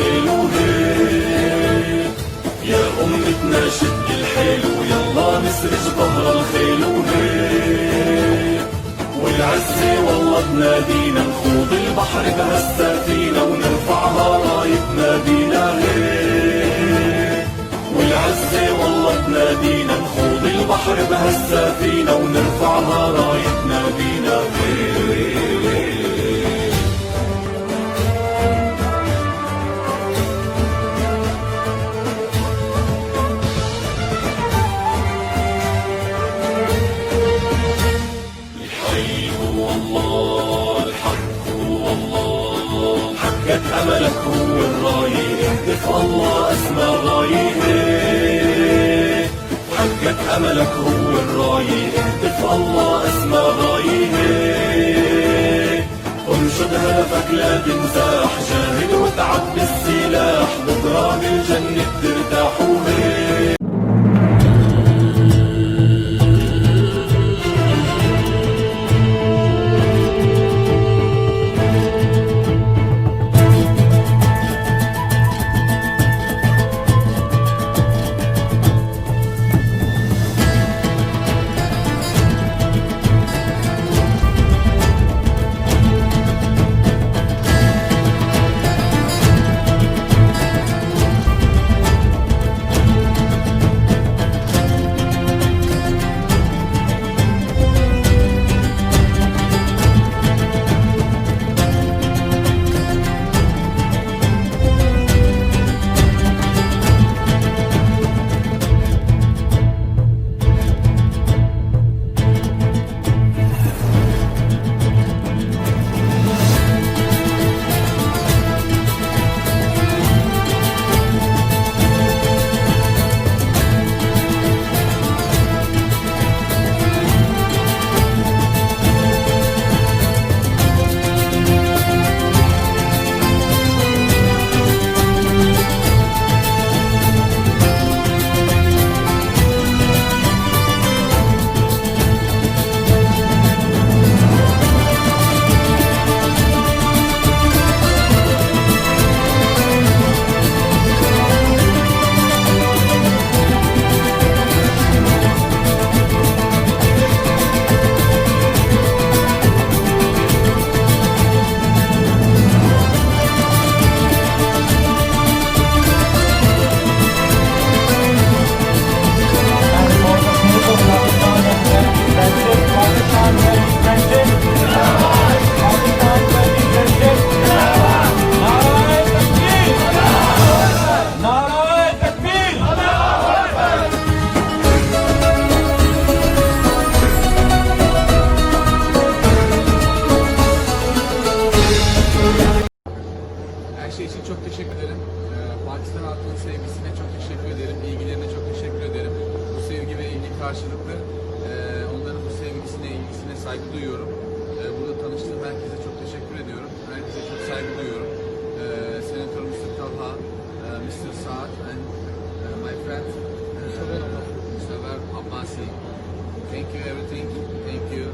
الخيل وهيك، يا أمتنا شد الحيل ويلا نسرج ظهر الخيل وهيك، والعزة والله تنادينا نخوض البحر بهالسفينة ونرفعها رايتنا بينا هيك، والعزة والله تنادينا نخوض البحر بهالسفينة ونرفعها رايتنا بينا هيك. حقك أملك هو الراية، اهدف الله أسمى غاية، حقك أملك هو الراية، اهدف الله أسمى غاية، انشد هدفك لا تنزاح، جاهد وتعب بالسلاح، بكرة بالجنة ترتاح وهيك. Şey için çok teşekkür ederim. Pakistan halkının sevgisine çok teşekkür ederim. İlgilerine çok teşekkür ederim. Bu sevgi ve ilgi karşılıklı. Onların bu sevgisine, ilgisine saygı duyuyorum. Burada tanıştığım herkese çok teşekkür ediyorum. Herkese çok saygı duyuyorum. Senator Mr. Talha, Mr. Saad and my friend Mr. Abbasi. Thank you everything. Thank you.